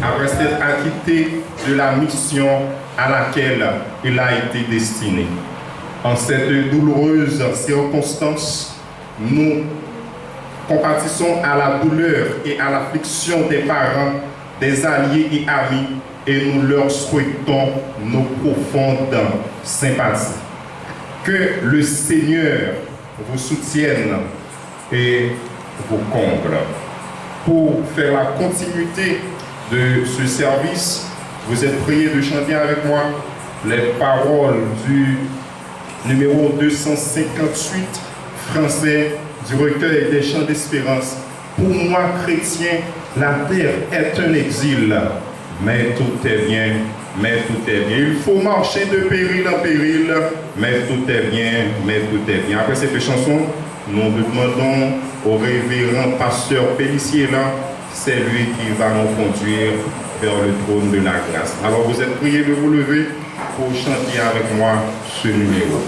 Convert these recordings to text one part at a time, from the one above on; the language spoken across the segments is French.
après s'être acquitté de la mission à laquelle il a été destiné. En cette douloureuse circonstance, nous compatissons à la douleur et à l'affliction des parents, des alliés et amis, et nous leur souhaitons nos profondes sympathies. Que le Seigneur vous soutienne et vous comble. Pour faire la continuité de ce service, vous êtes priés de chanter avec moi les paroles du numéro 258 français du recueil des chants d'espérance. Pour moi, chrétien, la terre est un exil, mais tout est bien, mais tout est bien. Il faut marcher de péril en péril, mais tout est bien, mais tout est bien. Après cette chanson, nous demandons au révérend pasteur Pélissier là, c'est lui qui va nous conduire vers le trône de la grâce. Alors vous êtes priés de vous lever pour chanter avec moi ce numéro.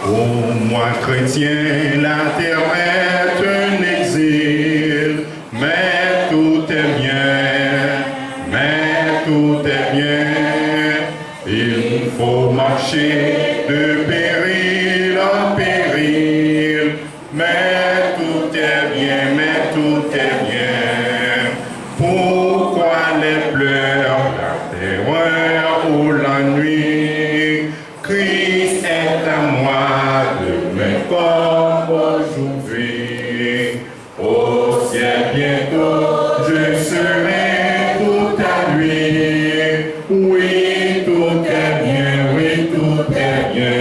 Oh, moi chrétien, la terre est un exil, mais tout est bien, mais tout est bien. Il faut marcher de péril en péril, mais tout est bien, mais tout est bien. Pourquoi les pleurs, la terreur ou la nuit? Christ est à moi demain comme aujourd'hui. Au ciel bientôt je serai tout à lui. Oui, tout est bien, oui, tout est bien.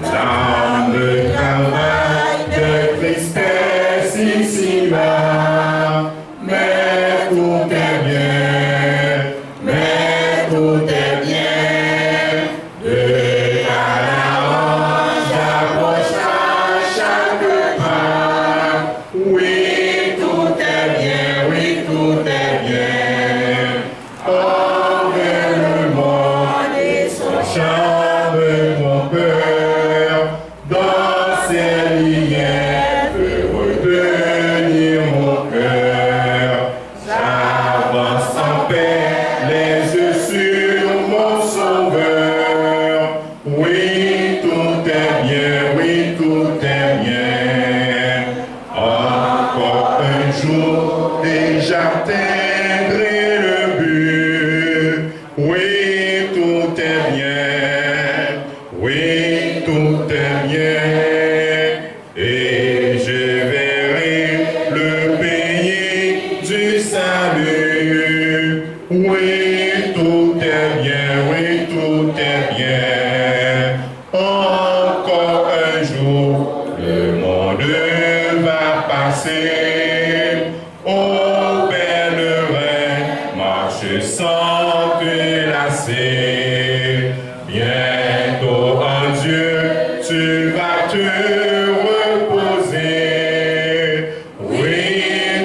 L'âme travaille de tristesse ici-bas, mais tout est bien, mais tout est bien. De Canaran, j'approche à chaque pas. Oui, tout est bien, oui, tout est bien. Envers le monde et son charme, mon cœur, dans ses liens, peut retenir mon cœur. J'avance en paix, les yeux sur mon sauveur. Oui, tout est bien, oui, tout est bien. Encore un jour et j'atteindrai le but. Oui, tout est bien, oui, tout est bien. Et je verrai le pays du salut. Oui, tout est bien, oui, tout est bien. Encore un jour, le monde va passer. Ô pèlerin, marche sans te lasser. Bientôt en Dieu, tu vas te reposer. Oui,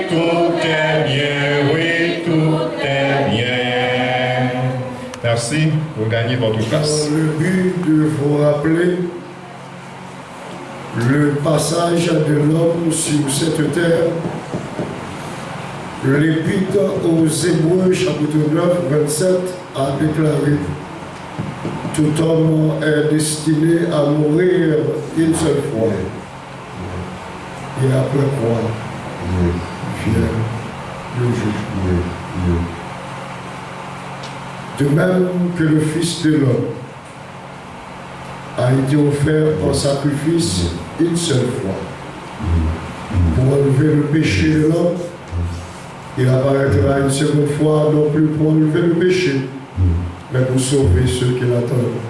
tout est bien, oui, tout est bien. Merci, vous gagnez votre place. Dans le but de vous rappeler le passage de l'homme sur cette terre, l'Épître aux Hébreux, chapitre 9, 27, a déclaré: tout homme est destiné à mourir une seule fois. Et après quoi vient le jugement. De même que le Fils de l'homme a été offert en sacrifice une seule fois pour enlever le péché de l'homme, il apparaîtra une seconde fois, non plus pour enlever le péché, mais pour sauver ceux qui l'attendent.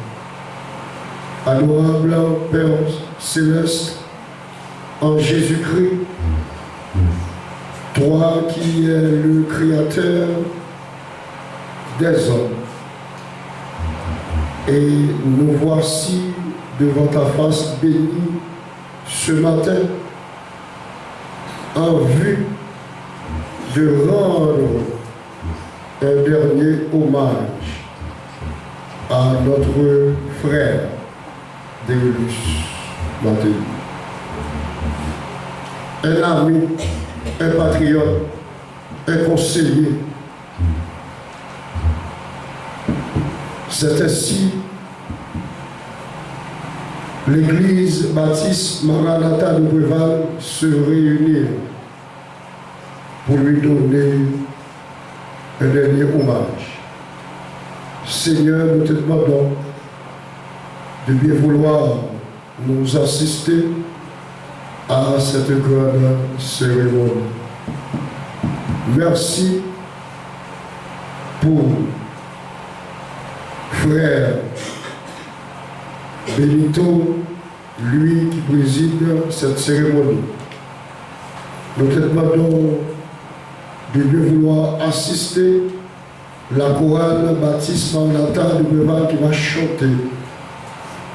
Adorable Père céleste, en Jésus-Christ, toi qui es le Créateur des hommes, et nous voici devant ta face bénie ce matin en vue de rendre un dernier hommage à notre frère Deulus Mattei, un ami, un patriote, un conseiller. C'est ainsi l'Église baptiste Maranatha de Breval se réunit pour lui donner un dernier hommage. Seigneur, nous te demandons de bien vouloir nous assister à cette grande cérémonie. Merci pour frère Benito, lui qui préside cette cérémonie. Nous te demandons de bien vouloir assister la chorale Baptiste Maranatha de Breval qui va chanter.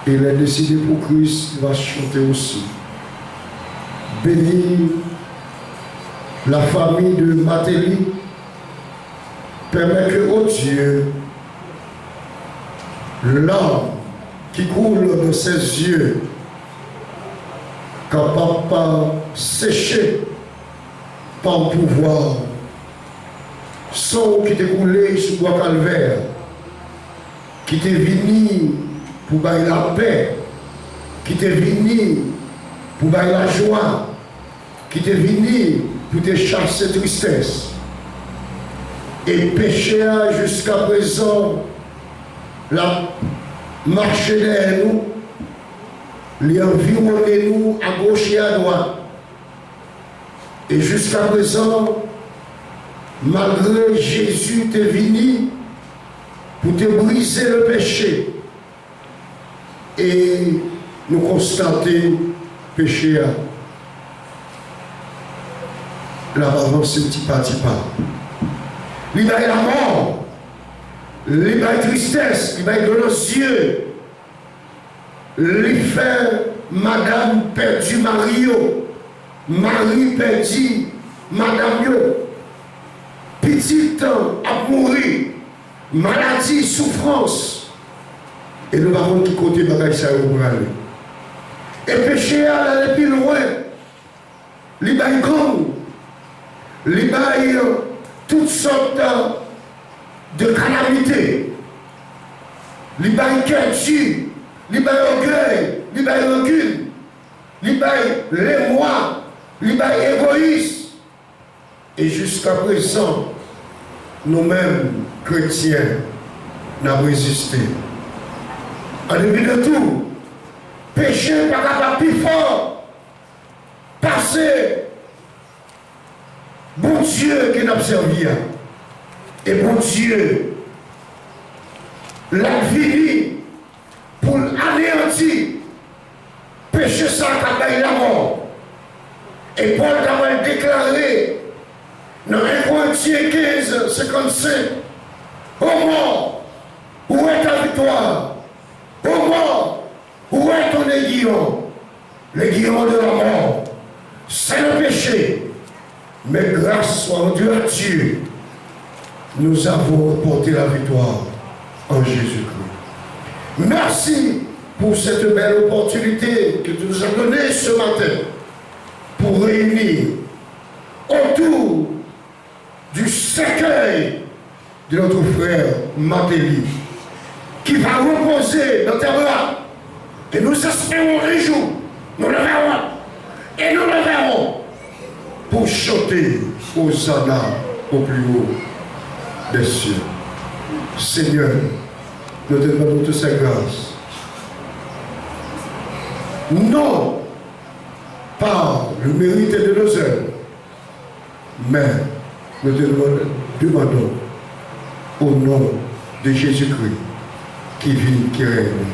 Et il est décidé pour Christ, il va chanter aussi. Bénis la famille de Matéli. Permets que, oh Dieu, l'âme qui coule de ses yeux, capable pas sécher par pouvoir, sang qui t'est coulé sur bois calvaire, qui t'est venu pour bailler la paix, qui t'est venu pour bailler la joie, qui t'est venu pour te chasser tristesse. Et péché jusqu'à présent, la marche derrière nous, les environner nous à gauche et à droite. Et jusqu'à présent, malgré Jésus t'est venu pour te briser le péché. Et nous constatons péché. La avance petit pas. Il y a la mort, il y a la tristesse, il y a de nos yeux. Il fait Madame perdu Mario, Marie perdu Madame Yo. Petit temps à mourir, maladie, souffrance. Et nous avons qui côté bagaille ça pour aller. Et péché à aller plus loin. Il y a gang, il y a toutes sortes de calamités. Il y a inquiétude, il y a orgueil, il y a rancune, il y a l'émoi, il y a égoïsme. Et jusqu'à présent, nous-mêmes, chrétiens, n'avons résisté. En début de tout, péché par capable plus fort, passer, bon Dieu qui n'a servi. Et bon Dieu, l'a fini pour anéantir, péché ça qui a la mort. Et Paul a déclaré, dans 1 Corinthiens 15, 55, ô mort, où est ta victoire? Ô mort, où est ton aiguillon? L'aiguillon de la mort, c'est le péché. Mais grâce soit rendue à Dieu, nous avons remporté la victoire en Jésus-Christ. Merci pour cette belle opportunité que tu nous as donnée ce matin pour réunir autour du cercueil de notre frère Matéli, qui va reposer dans tes bras. Et nous espérons un jour, nous le verrons, et nous le verrons, pour chanter Hosanna au plus haut des cieux. Seigneur, nous te demandons toutes ces grâces. Non par le mérite de nos œuvres, mais nous te demandons au nom de Jésus-Christ qui vit, qui règne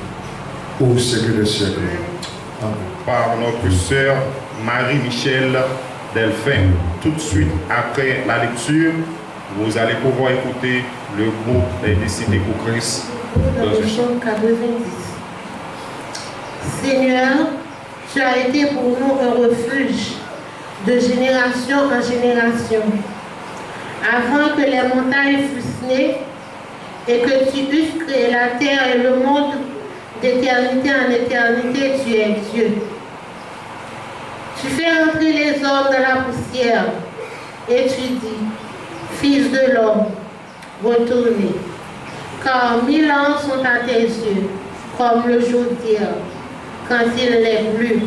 au siècle des siècles. Amen. Par notre sœur Marie-Michel Delphin. Tout de suite après la lecture, vous allez pouvoir écouter le groupe des Décidés pour Christ. Dans le chant 90. Seigneur, tu as été pour nous un refuge de génération en génération. Avant que les montagnes fussent nées et que tu eusses créé la terre et le monde, d'éternité en éternité, tu es Dieu. Tu fais entrer les hommes dans la poussière et tu dis, Fils de l'homme, retournez, car 1000 ans sont à tes yeux, comme le jour d'hier, quand il n'est plus,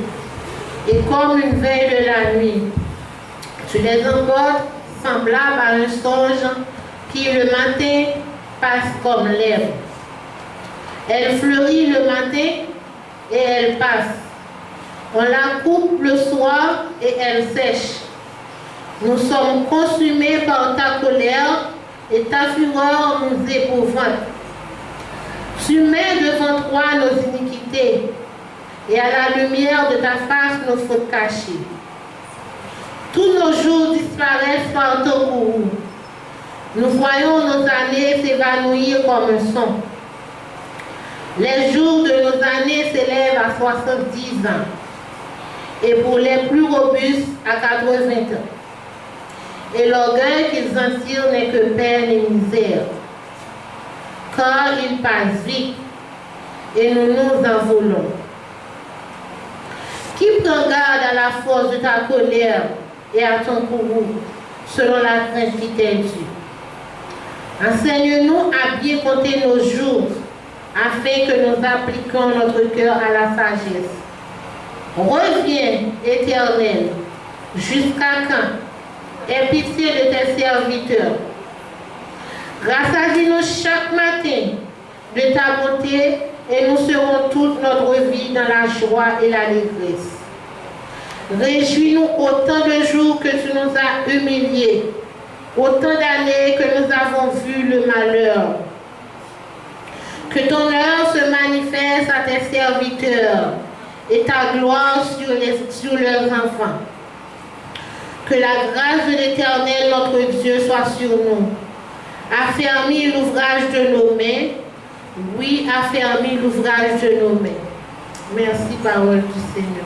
et comme une veille de la nuit. Tu les emportes semblables à un songe qui le matin passe comme l'herbe. Elle fleurit le matin et elle passe. On la coupe le soir et elle sèche. Nous sommes consumés par ta colère et ta fureur nous épouvante. Tu mets devant toi nos iniquités et à la lumière de ta face nos fautes cachées. Tous nos jours disparaissent par ton courroux. Nous voyons nos années s'évanouir comme un son. Les jours de nos années s'élèvent à 70 ans et pour les plus robustes à 80 ans. Et l'orgueil qu'ils en tirent n'est que peine et misère. Car ils passent vite et nous nous envolons. Qui prend garde à la force de ta colère et à ton courroux, selon la crainte qui t'est due? Enseigne-nous à bien compter nos jours, afin que nous appliquions notre cœur à la sagesse. Reviens, Éternel, jusqu'à quand? Aie pitié de tes serviteurs. Rassasie-nous chaque matin de ta bonté et nous serons toute notre vie dans la joie et l'allégresse. Réjouis-nous autant de jours que tu nous as humiliés, autant d'années que nous avons vu le malheur. Que ton œuvre se manifeste à tes serviteurs et ta gloire sur leurs enfants. Que la grâce de l'Éternel, notre Dieu, soit sur nous. Affermis l'ouvrage de nos mains. Oui, affermis l'ouvrage de nos mains. Merci, parole du Seigneur.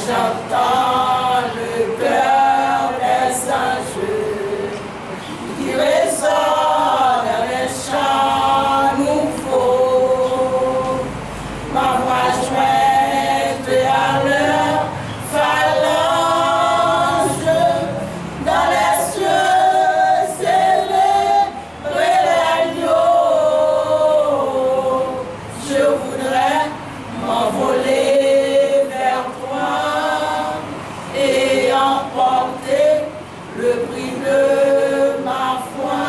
J'entends le cœur des anges qui résonne les chants nouveaux. Ma voix jointe à leur phalange dans les cieux célébrer l'agneau. Je voudrais m'envoler le prix de ma foi,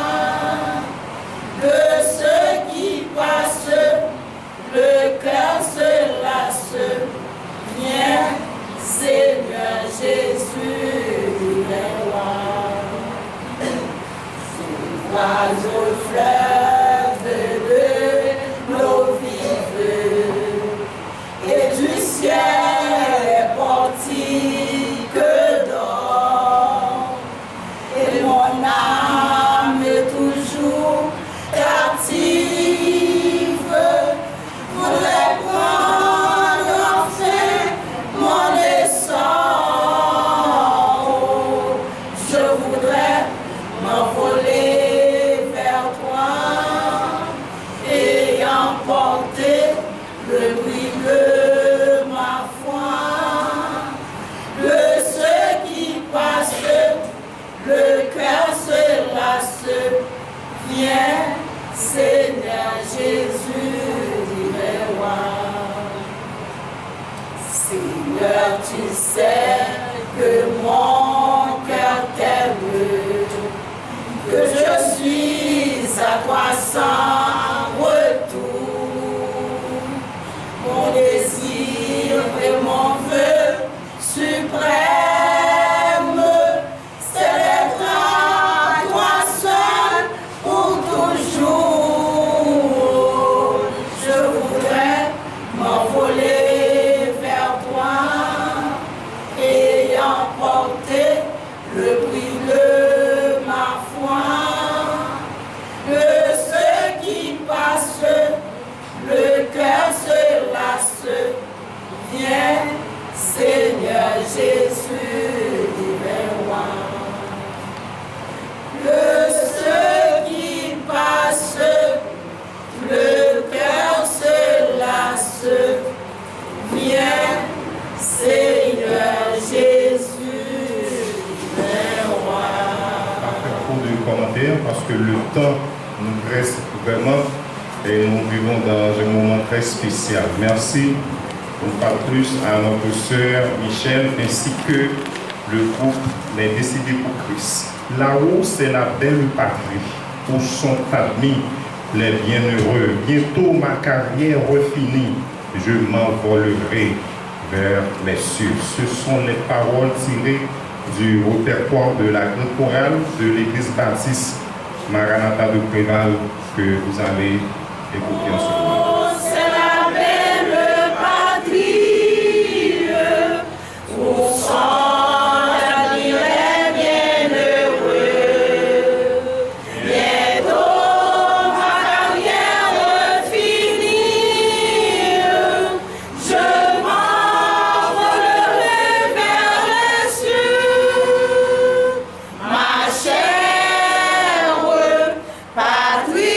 de ceux qui passent, le cœur se lasse. Viens, Seigneur Jésus, les rois. Oiseau fleuve de l'eau vive, et du ciel est portique d'or. Et mon âme est toujours captive, voudrait prendre enfin mon essor. Je voudrais m'envoler vers toi et emporter le prix de ma foi, de ceux qui passent. Le cœur se lasse, viens, Seigneur Jésus, dit les rois. Seigneur, tu sais que mon cœur t'aime, que je suis à toi sans retour. temps nous reste vraiment et nous vivons dans un moment très spécial. Merci une fois de plus à notre sœur Michel ainsi que le groupe Les Décidés pour Christ. Là-haut, c'est la belle patrie où sont admis les bienheureux. Bientôt ma carrière refinie, je m'envolerai vers les cieux. Ce sont les paroles tirées du répertoire de la grande chorale de l'église baptiste Maranatha de Préval que vous allez écouter en ce moment. C'est la belle patrie où sont admis les bienheureux. Bientôt ma carrière finie, je m'envolerai vers les cieux. Ma chère patrie,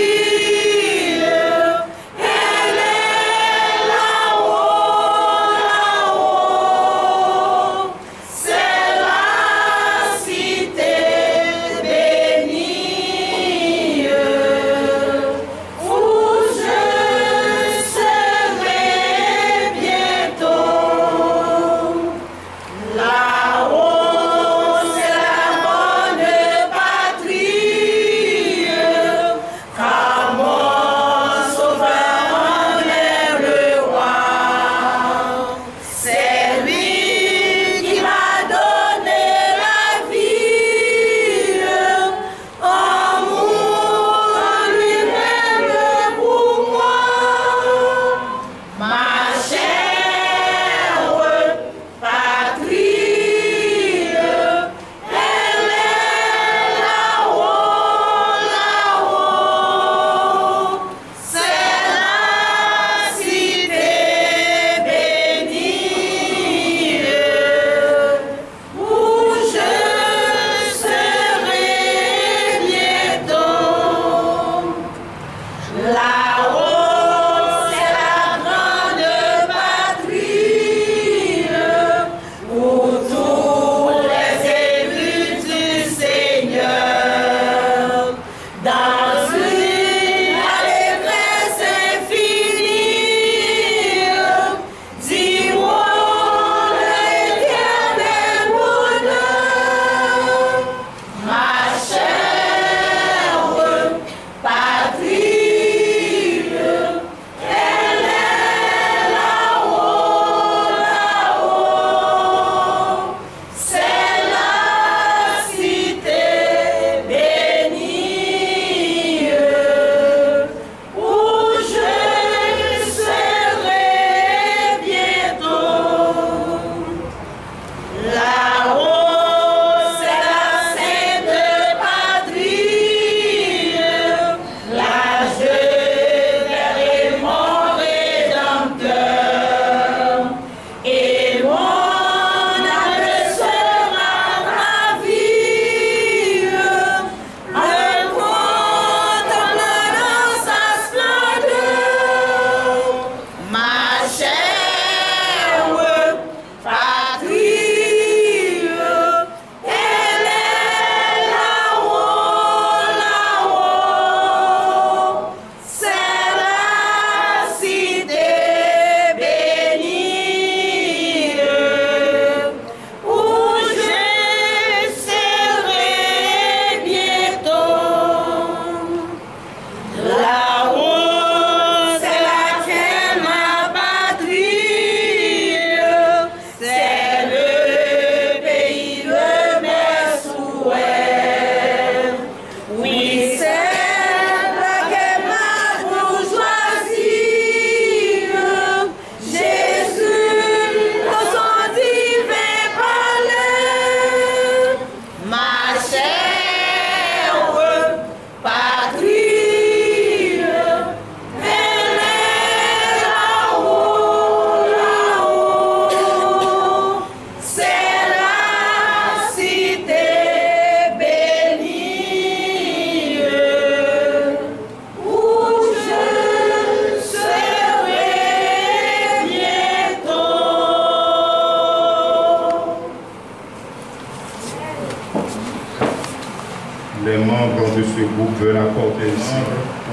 de ce groupe veulent apporter ici.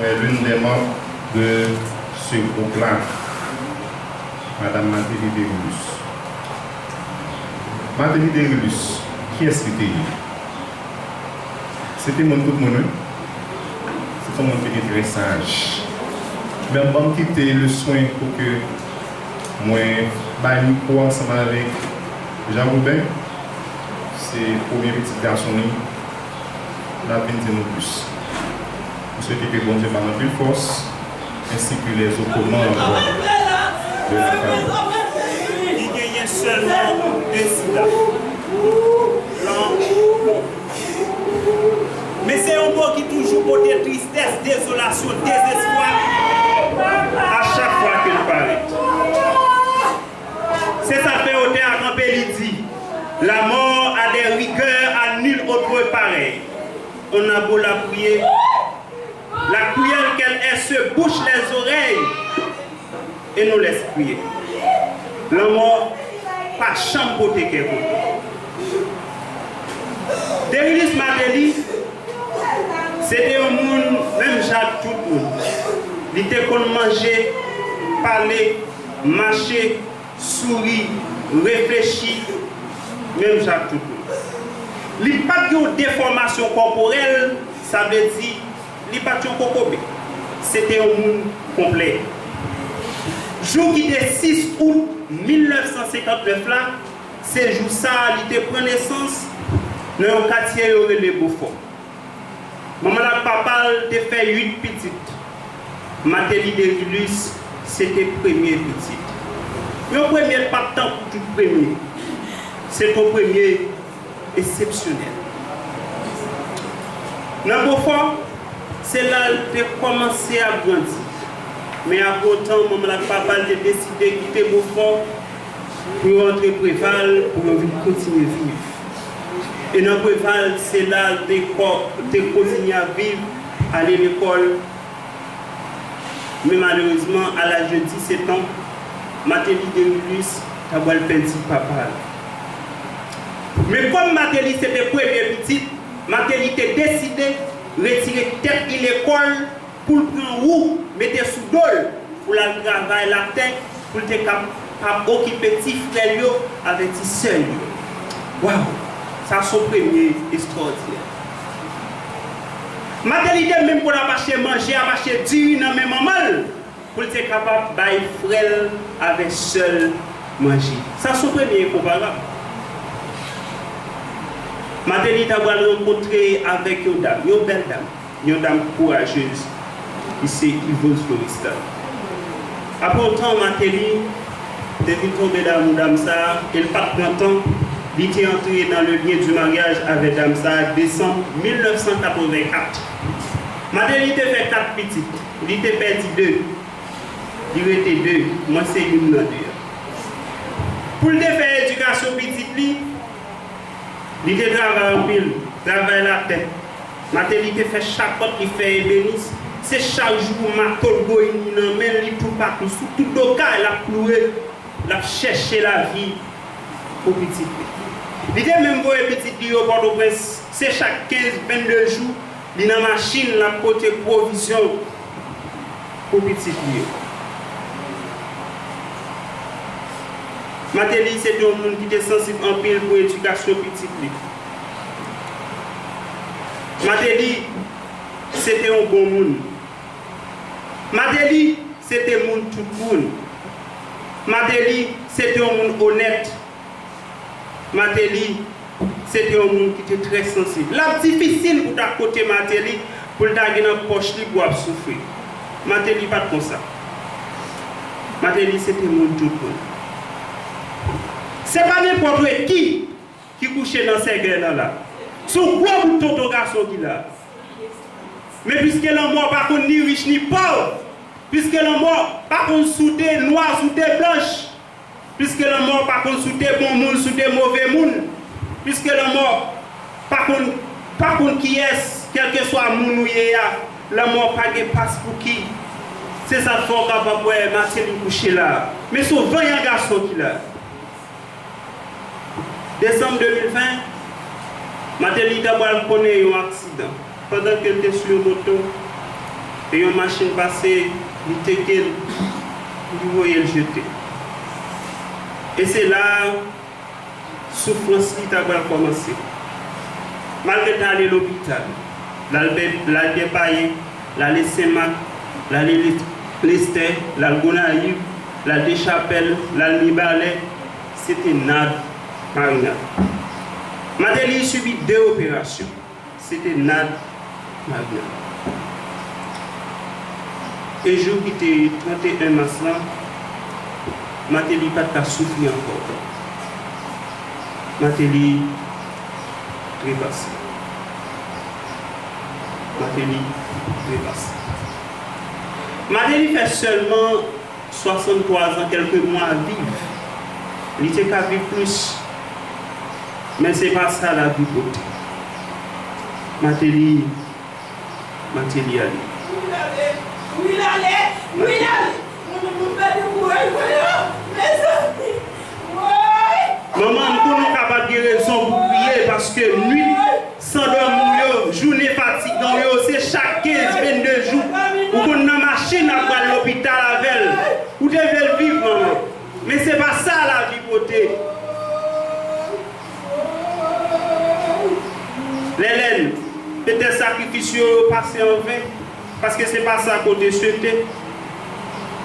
est l'une des membres de ce groupe-là, Madame Matéli Derulus. Matéli Derulus, qui est-ce qui était? C'était mon tout le monde. C'est un monde qui était très sage. Même bon quitter le soin pour que moi, je micro ensemble avec Jean-Robin, c'est le premier petit garçon, la peine de nous plus. Nous souhaitons que bon Dieu par notre force, ainsi que les opposants de la famille. Il y a seulement décida. Mais c'est un mot qui toujours porte tristesse, désolation, désespoir à chaque fois qu'il paraît. C'est ça fait ôter à camper, il dit. La mort a des rigueurs à nul autre pareil. On a beau la prier. La prière qu'elle est se bouche les oreilles et nous laisse prier. La mort, pas chamboter quelque chose. Derulus Matéli, c'était un monde, même Jacques tout le monde. Il était qu'on mangeait, parler, marcher, sourire, réfléchir, même Jacques tout le monde. Il n'y a pas de déformation corporelle, ça veut dire qu'il n'y a pas de cocobé. C'était un monde complet. Jour qui était 6 août 1959 là, c'est jour ça, il était pris naissance dans un quartier de Beaufort. Maman la papa a fait 8 petites. Matéli Derulus, c'était premier petit. Le premier pas tant pour tout premier. C'est ton premier exceptionnel. Dans Beaufort, c'est là qu'il a commencé à grandir. Mais à autant, maman la papa a décidé de quitter Beaufort pour rentrer Préval pour continuer à vivre. Et dans Préval, c'est là qu'il continue à vivre, aller à l'école. Mais malheureusement, à l'âge de 17 ans, Matéli Derulus a perdu papa. Mais comme Matéli c'était premier petit, Matéli a décidé de retirer tête de l'école pour prendre roue, mettre sous dol pour la travailler la tête, pour être capable d'occuper petit frère avec petit sœur. Waouh! Ça c'est son premier extraordinaire. Matéli même pour la marcher manger, à marcher du dans même maman pour être capable de faire frère avec seul manger. Ça c'est son premier comparable. Matéli a rencontré avec une dame, une belle dame, une dame courageuse. Ici, Yvonne Florista. Après autant, Matéli devait tomber dans une dame ça, elle pas longtemps, il était entré dans le lien du mariage avec dame ça, décembre 1984. Matéli était fait 4 petites, il était perdu 2. Il était 2, moi c'est une dans 2. Pour le faire éducation petite, il était travaillé en pile, travaillé la tête. Matéli était fait chaque fois qu'il fait ébéniste. C'est chaque jour, ma tolgo, il emmène tout partout, sous tout le cas, il a ploué, il a cherché la vie pour petit. Il était même pour petit dit au Port-au-Prince, c'est chaque 15-22 jours, il a une machine, il a porté provision pour petit. Matéli, c'est un monde qui était sensible en pile pour l'éducation petite. Matéli, c'était un bon monde. Matéli, c'était un monde tout le monde. Matéli, c'était un monde honnête. Matéli, c'était un monde qui était très sensible. La difficile pour ta côté Matéli, pour ta dans la poche pour souffrir. Matéli, pas comme ça. Matéli, c'était un monde tout le monde. Ce n'est pas n'importe qui couchait dans ces guerres-là. C'est un gros bouton de garçon qui a. Mais puisque l'homme mort pas contre ni riche ni pauvre, puisque l'homme mort pas contre sous des noirs, sous des blanches, puisque l'homme mort pas contre sous des bons monde, sous des mauvais monde, puisque l'homme mort pas contre qui est, quel que soit moun ou yéya, l'homme mort pas de passe pour qui. C'est ça qu'il faut capable de Matéli coucher là. Mais c'est 20 garçons qui là. Décembre 2020, Matéli d'abord connaît un accident. pendant qu'elle était sur le moto, et une machine passée, il était qu'elle, il voyait le jeter. Et c'est là, souffrance qui a commencé. Malgré d'aller à l'hôpital, l'aller Paye, l'aller Saint-Marc, l'aller Lester, l'aller Gonaïve, l'aller Chapelle, l'aller Ballet, c'était nada, Marina. Matéli subit 2 opérations. C'était nada, Marina. Et jour qui était 31 mars là, Matéli pas qu'à souffrir encore. Matéli trépassé. Matéli trépassé. Matéli fait seulement 63 ans, quelques mois à vivre. Il était qu'à vivre plus. Mais ce n'est pas ça la vie beauté. Matéli allait. Oui, allez. Maman, nous sommes capables de raison pour prier parce que nuit, sans dormir, journée fatigante, c'est chaque 15-22 jours. Ou qu'on a une machine à aller à l'hôpital avec elle. Vous devez vivre, maman. Mais ce n'est pas ça la vie beauté. L'Hélène, peut-être sacrifice passé en vain. Parce que ce n'est pas ça qu'on te souhaité.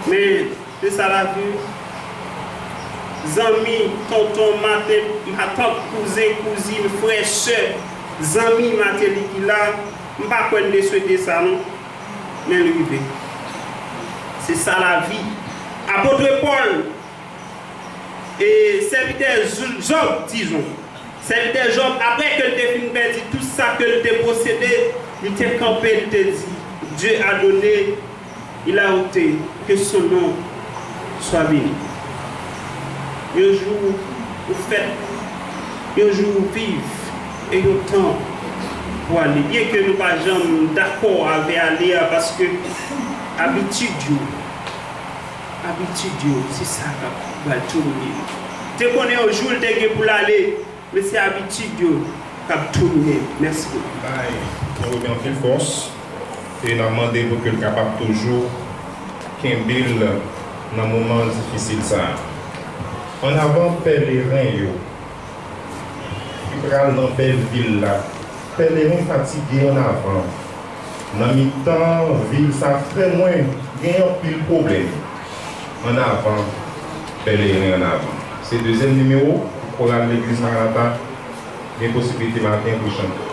Mais c'est ça la vie. Zami, tonton, ma tante, cousin, cousine, frère, soeur, zami, ma télé qui là, je ne sais pas quoi de souhaiter ça, non. Mais lui, c'est ça la vie. Apôtre Paul et serviteur Job, disons. Serviteur Job, après que le fin perdu tout ça que le possédé, il était campé, il te dit, Dieu a donné, il a ôté, que son nom soit béni. Un jour, vous faites, un jour, vous vivez, et un temps pour aller. Bien que nous ne soyons pas d'accord avec aller, parce que habitude, c'est ça qui va tourner. Tu connais un jour, tu es pour aller, mais c'est habitude qui va tourner. Merci beaucoup. Nous remercions une force et nous demandons pour que le capable toujours qu'il dans un moment difficile. En avant, pèlerin, qui prennent dans belle ville là, pèlerin fatigué en avant. Dans le temps, ville, ça fait moins, il y a un pile problème. En avant, pèlerin en avant. C'est le deuxième numéro pour l'église Maranatha, les possibilités matin pour chanter.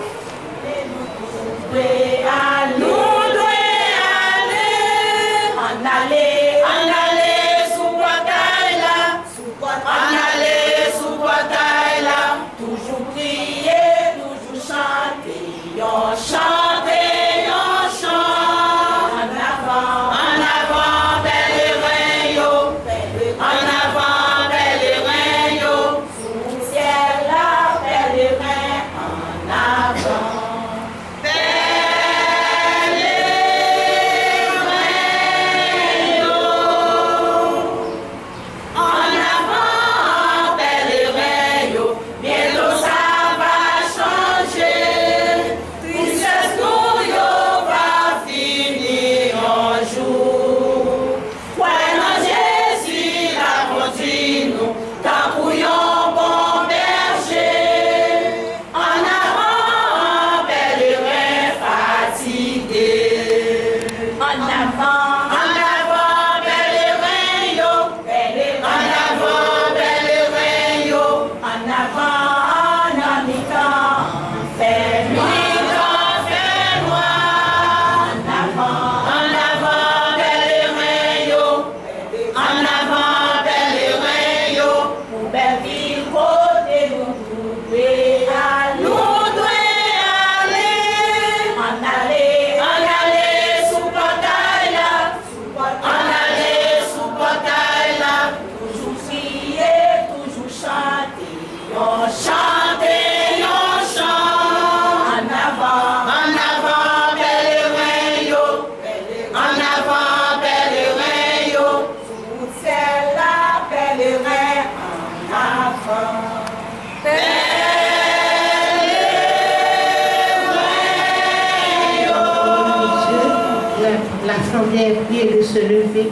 est prié de se lever.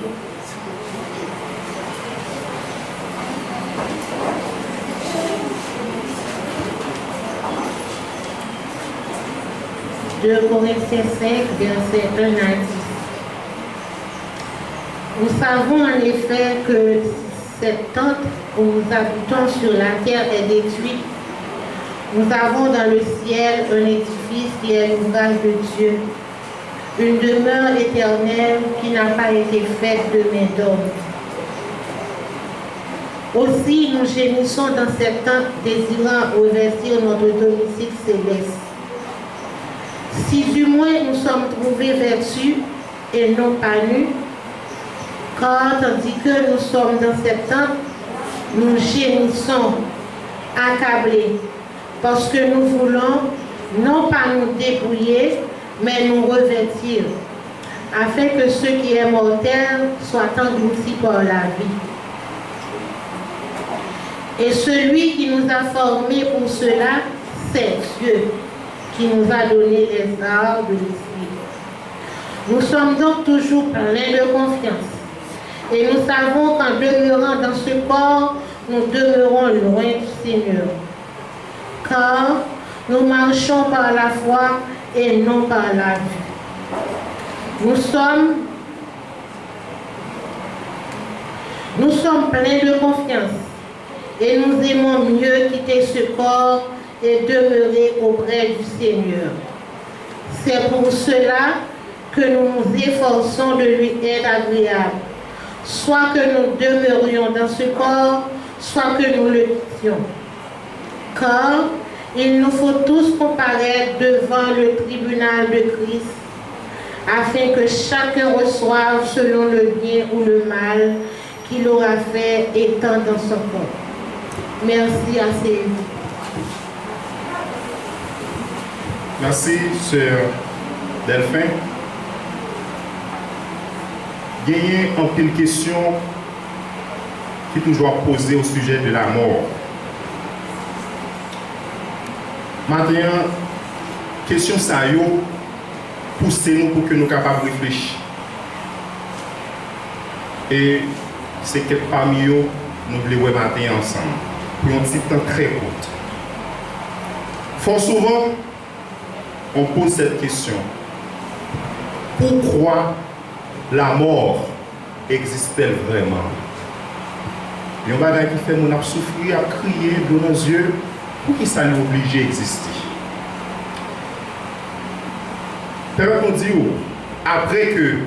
De Corinthiens 5, versets 1 à 10. Nous savons en effet que cette tente où nous habitons sur la terre est détruite. Nous avons dans le ciel un édifice qui est l'ouvrage de Dieu, une demeure éternelle qui n'a pas été faite de main d'homme. Aussi, nous gémissons dans cette tente, désirant revêtir notre domicile céleste. Si du moins nous sommes trouvés vêtus et non pas nus, car tandis que nous sommes dans cette tente, nous gémissons, accablés, parce que nous voulons non pas nous dépouiller, mais nous revêtir, afin que ce qui est mortel soit englouti par la vie. Et celui qui nous a formés pour cela, c'est Dieu, qui nous a donné les arts de l'esprit. Nous sommes donc toujours pleins de confiance. Et nous savons qu'en demeurant dans ce corps, nous demeurons loin du Seigneur. Car nous marchons par la foi et non par la vue. Nous sommes pleins de confiance et nous aimons mieux quitter ce corps et demeurer auprès du Seigneur. C'est pour cela que nous nous efforçons de lui être agréable, soit que nous demeurions dans ce corps, soit que nous le quittions. Car il nous faut tous comparaître devant le tribunal de Christ, afin que chacun reçoive selon le bien ou le mal qu'il aura fait étant dans son corps. Merci à ces. Merci, sœur Delphin. Il y a une pile question qui est toujours posée au sujet de la mort. Maintenant, question ça y est, poussez-nous pour que nous soyons capables de réfléchir. Et c'est que parmi eux, nous voulons matin ensemble, pour un petit temps très court. Fort souvent, on pose cette question. Pourquoi la mort existe-t-elle vraiment? Il y a un bagage qui fait nous souffrir, à crier dans nos yeux, pour qui ça nous oblige à exister. Permettez-nous de dire, après que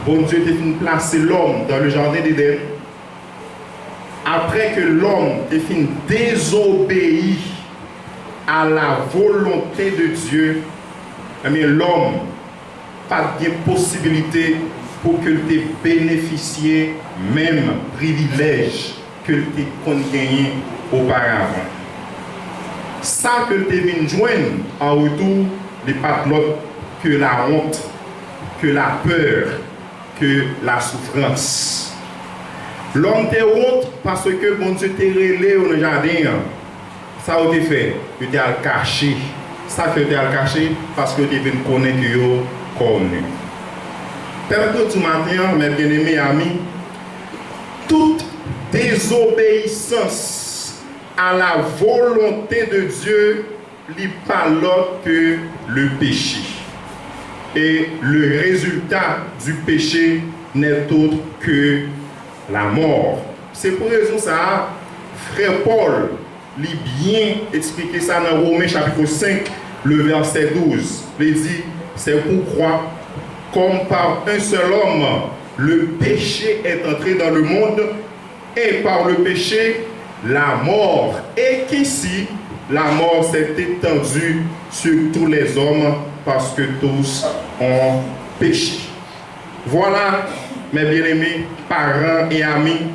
bon Dieu ait fini de placer l'homme dans le jardin d'Éden, après que l'homme ait fini de désobéir à la volonté de Dieu, eh bien, l'homme n'a pas de possibilité pour qu'il ait bénéficié même privilège que il gagné auparavant. Ça que tu viens joindre en retour, n'est pas l'autre que la honte, que la peur, que la souffrance. L'homme te honte parce que bon Dieu t'a relé au jardin. Ça a été fait, tu t'es caché. Ça que tu as caché parce que tu viens connaître que tu connu. Permettez-nous ce matin, mes bien-aimés amis, toute désobéissance à la volonté de Dieu n'est pas l'autre que le péché. Et le résultat du péché n'est autre que la mort. C'est pour raison ça, frère Paul lui bien expliqué ça dans Romains chapitre 5, le verset 12. Il dit, c'est pourquoi, comme par un seul homme, le péché est entré dans le monde, et par le péché, la mort. Et qu'ici, la mort s'est étendue sur tous les hommes parce que tous ont péché. Voilà, mes bien-aimés parents et amis,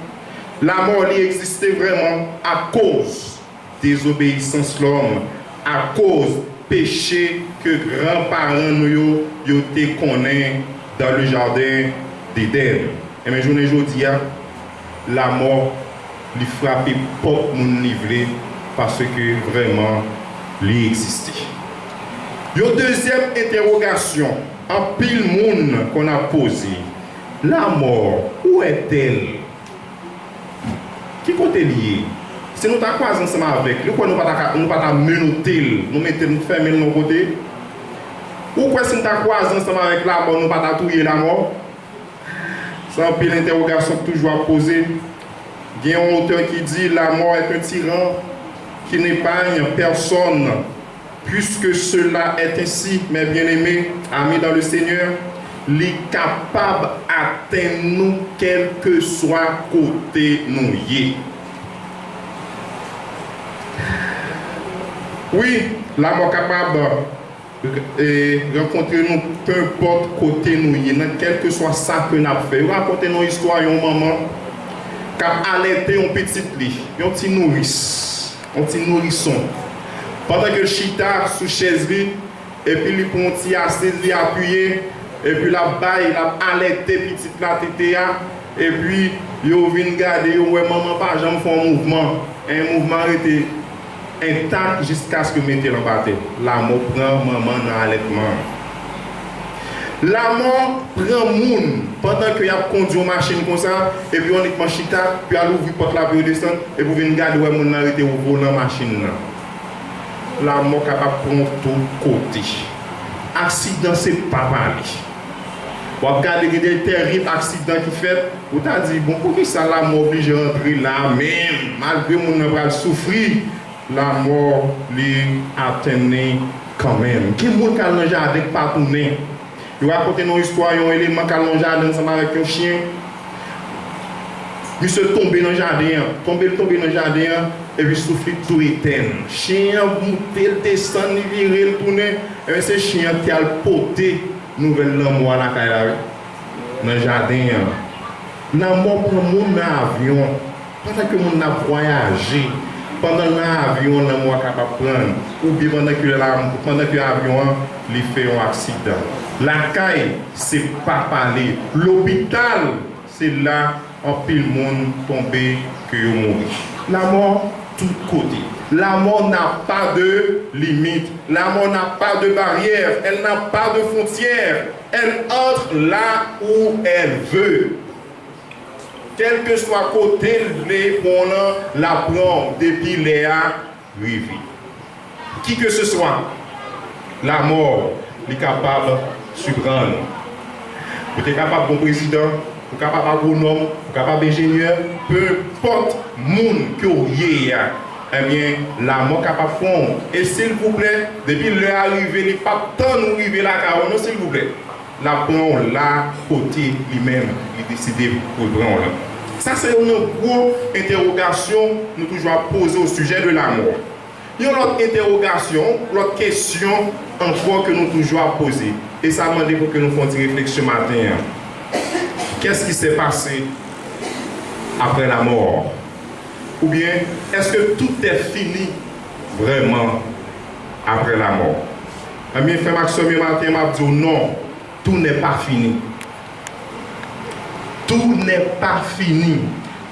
la mort y existait vraiment à cause désobéissance de l'homme, à cause péché que grands-parents nous te connaissent dans le jardin d'Éden. Et mes journées aujourd'hui, la mort lui frappe pas mon livré parce que vraiment il existait. Une deuxième interrogation en pile monde qu'on a posé, la mort, où est-elle? Qui côté lié? Si nous t'avons croisé ensemble avec lui, nous ne pouvons pas menoter, nous mettons fermer de nos côtés. Ou quoi si nous t'avons croisé ensemble avec la mort, nous ne pouvons pas tuer la mort? C'est un peu l'interrogation toujours à poser. Il y a un auteur qui dit la mort est un tyran qui n'épargne personne. Puisque cela est ainsi, mes bien-aimés, amis dans le Seigneur, il est capable d'atteindre nous quel que soit côté nous y. Oui, la mort capable de rencontrer nous, peu importe côté nous y, quel que soit ça que nous avons fait. Racontez nos histoires, une maman qui a allaité un petit lit, un petit nourrice, un petit nourrisson. Pendant que le chita sous chaise et puis il prend un petit assise, il appuyé, et puis la baille, il a allaité petite la tétéa, et puis il vient regarder, ouais maman pas jamais fait un mouvement était intact jusqu'à ce que mettez la bataille. La mort prend maman dans l'allaitement. La mort prend moun pendant qu'il a conduit une machine comme ça, et puis on est en chita, puis elle ouvre porte la vie descend, et puis vous regarder ouais moun arrêté au volant machine là. La mort capable de prendre tout côté. Accident, c'est pas parler. Vous regardez des terribles accidents qui fait, vous avez dit, bon, pour qui ça la mort oblige de rentrer là même, malgré mon n'a pas souffrir, la mort lui atteint quand même. Qui est le qui a dans le jardin pas tourné? Vous racontez une histoire, un élément qui a dans le jardin ensemble avec un chien. Monsieur tombé dans le jardin, tombé dans le jardin, et puis souffle tout éteint. Chien monté, descend, viré, tourné, et ce chien qui a poté nouvelle l'amour à la caille dans le jardin. L'amour pour le monde dans l'avion, pendant que le monde a voyagé, pendant l'avion, l'amour est capable de prendre, ou bien pendant que l'avion lui fait un accident. La caille, c'est pas parler. L'hôpital, c'est là en pile monde tombé que vous mourrez. La mort, tout côté. La mort n'a pas de limite. La mort n'a pas de barrière. Elle n'a pas de frontière. Elle entre là où elle veut. Quel que soit côté, les bonhommes la prend depuis Léa arrivée. Qui que ce soit, la mort est capable de se prendre. Vous êtes capable de président. Vous êtes capable d'agronome, vous êtes capable d'ingénieur, peu importe monde que vous ayez, eh bien, la mort capable de faire. Et s'il vous plaît, depuis l'arrivée, il n'est pas temps de nous arriver là, non, s'il vous plaît. La prend là, côté lui-même, il décide pour le prendre là. Ça, c'est une grosse interrogation que nous toujours poser au sujet de la mort. Il y a une autre interrogation, l'autre question encore que nous toujours poser. Et ça m'a dit pour que nous fassions une réflexion matin. Qu'est-ce qui s'est passé après la mort? Ou bien, est-ce que tout est fini vraiment après la mort? Eh bien, frère Maxime, matin, m'a dit non, tout n'est pas fini. Tout n'est pas fini.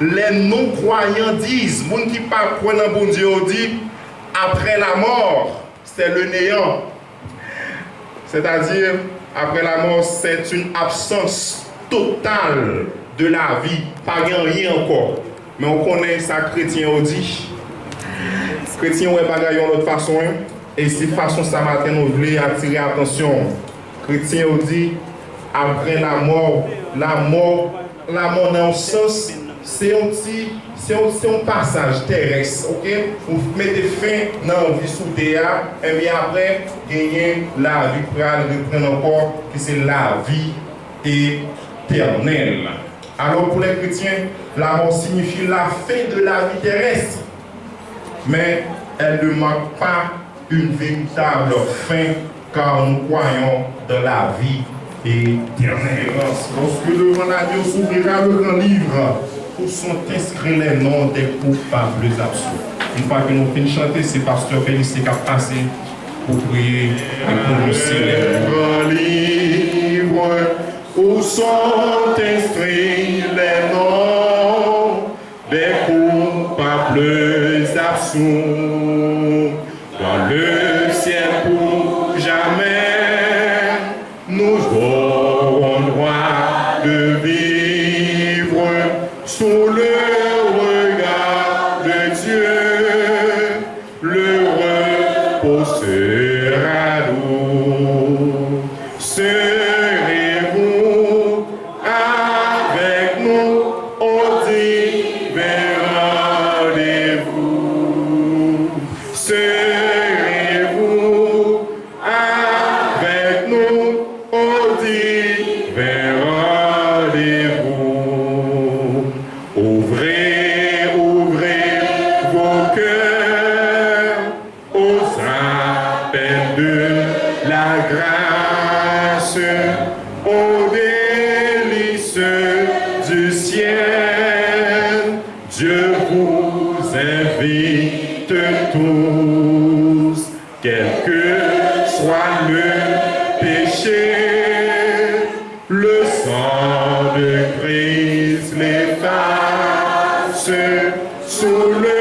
Les non-croyants disent, les gens qui ne croient pas dans bon Dieu dit, après la mort, c'est le néant. C'est-à-dire, après la mort, c'est une absence totale de la vie, pas rien encore. Mais on connaît ça, chrétien on dit. Chrétien on pas de l'autre façon. Et c'est façon ça matin nous voulons attirer l'attention. Chrétien on dit après la mort dans le sens c'est un passage terrestre, ok? Vous mettez fin dans la vie sous terre et bien après gagner la vie pour reprendre encore qui c'est la vie éternelle. Alors pour les chrétiens, la mort signifie la fin de la vie terrestre. Mais elle ne manque pas une véritable fin car nous croyons dans la vie éternelle. Lorsque devant l'agneau s'ouvrira le grand livre, où sont inscrits les noms des coupables absous. Une fois que nous finissons de chanter, c'est Pasteur Félicité qui a passé pour prier et prononcer les grands livres. Où sont inscrits les noms des coupables absous dans le ciel pour jamais nous sous le regard de Dieu, le repos sera doux. Serez-vous avec nous aux divers rendez-vous? Serez-vous avec nous aux divers rendez-vous? Ouvrez, ouvrez vos cœurs aux appels de la grâce, aux délices du ciel. Dieu vous invite tous, quel que soit le péché, le sang de Christ l'efface sous le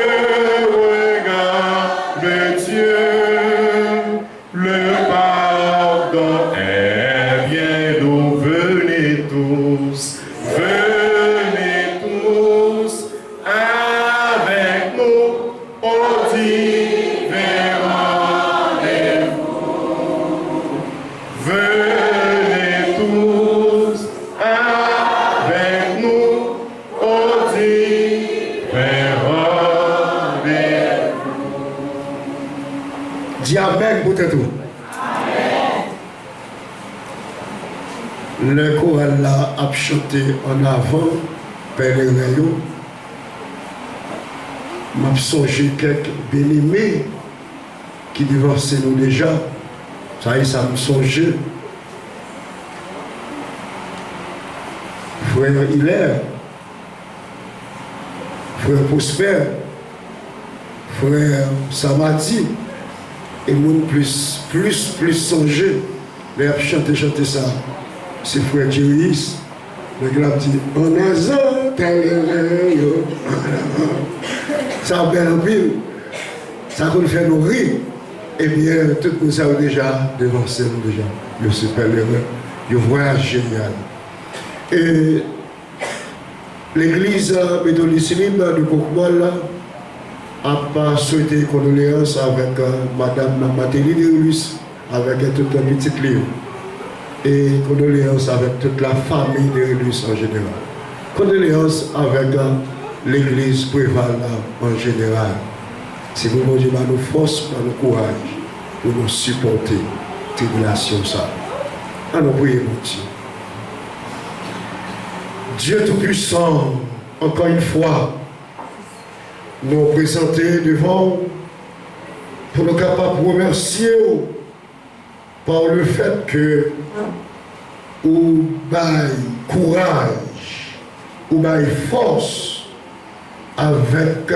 regard de Dieu. Le pardon est bien d'où venez tous avec nous aux divers rendez-vous. Venez tous avec nous aux divers rendez-vous. Dis Amen pour tout. Le choral là a chanté en avant, pèlerin yo. M'a songé quelques bien-aimés qui divorcent nous déjà. Ça y est, ça me songe. Frère Hilaire, frère Prosper, frère Samadi, et moun plus songé. Mais a chanté ça. C'est frère Jéris. Le gars dit, on a ça a bien en pile. Ça qu'on fait nous rire. Eh bien, tout nous savons déjà devancé nous déjà. Je suis pèlerin. Je voyage génial. Et l'église méthodiste libre de Pokmol a pas souhaité condoléances avec Madame Matéli de Rulus, avec toute la petite livre. Et condoléances avec toute la famille de Rulus en général. Condoléances avec l'église prévale en général. C'est pour nous dire nous force, nous courage pour nous supporter tribulation ça. Alors prions mon Dieu. Dieu Tout-Puissant, encore une fois, nous présenter devant pour nous capables de remercier par le fait que vous baillez courage, vous baillez force avec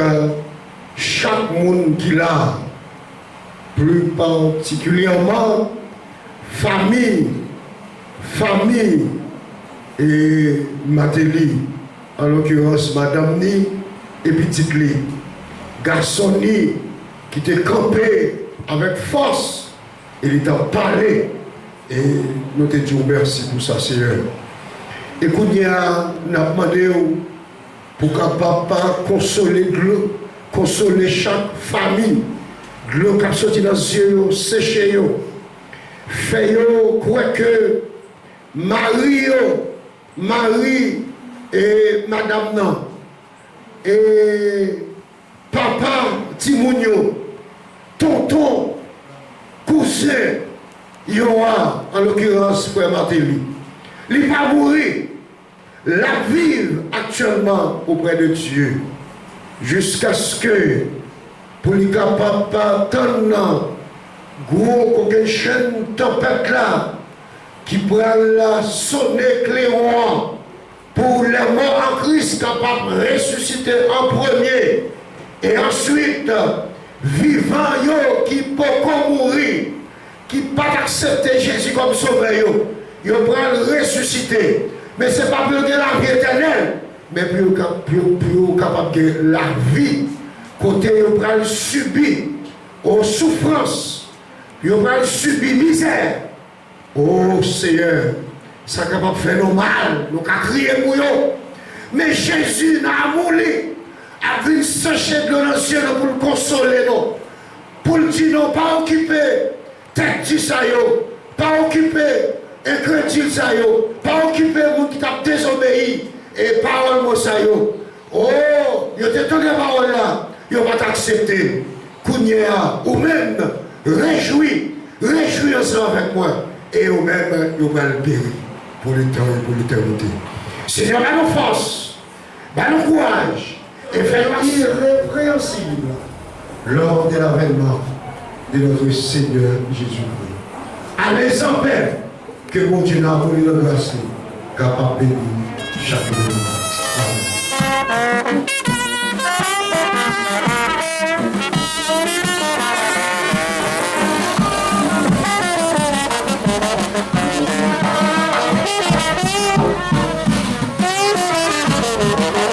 chaque monde qui l'a, plus particulièrement famille et Matéli, en l'occurrence Madame Ni et Petite Li, garçon Ni qui était campé avec force, il t'a parlé et nous te disons merci pour ça, Seigneur. Et qu'on y a demandé pour capable consoler chaque famille, l'eau qui a sorti dans les yeux, séché, fait quoi que Marie et Madame Nan, et papa Timounio, tonton, cousin, Yoa, en l'occurrence frère Matéli, il va mourir, la vivre actuellement auprès de Dieu, jusqu'à ce que, pour les capables d'attendre, gros qu'aucune chaîne tempête là, qui pourrait la sonner clairon pour les morts en Christ capables de ressusciter en premier et ensuite vivant yo qui peut mourir, qui ne pas accepter Jésus comme sauveur yo pourraient ressusciter, mais ce n'est pas pour la vie éternelle, mais pour capable de la vie côté yo pourraient subir aux souffrances, yo pourraient subir misère. Oh Seigneur, ça capable de faire nos mal, nous avons crié pour eux. Mais Jésus n'a moulé, a vu s'enchaîner de l'ancien pour le consoler, non. Pour le dire non, pas occuper tête du saillot, pas occuper incrédule saillot, pas occuper mon qui t'a désobéi et parole mon saillot. Oh, il y a des paroles là, il va t'accepter. Kounia, ou même, réjouis ensemble avec moi, et ou même, il va le périr pour l'éternité. Seigneur, donne-nous force, donne-nous courage, et fais-nous irrépréhensible lors de l'avènement de notre Seigneur Jésus-Christ. Allez en paix, que mon Dieu n'a voulu le grâce, capable de bénir chacun de nous. Amen. Thank you.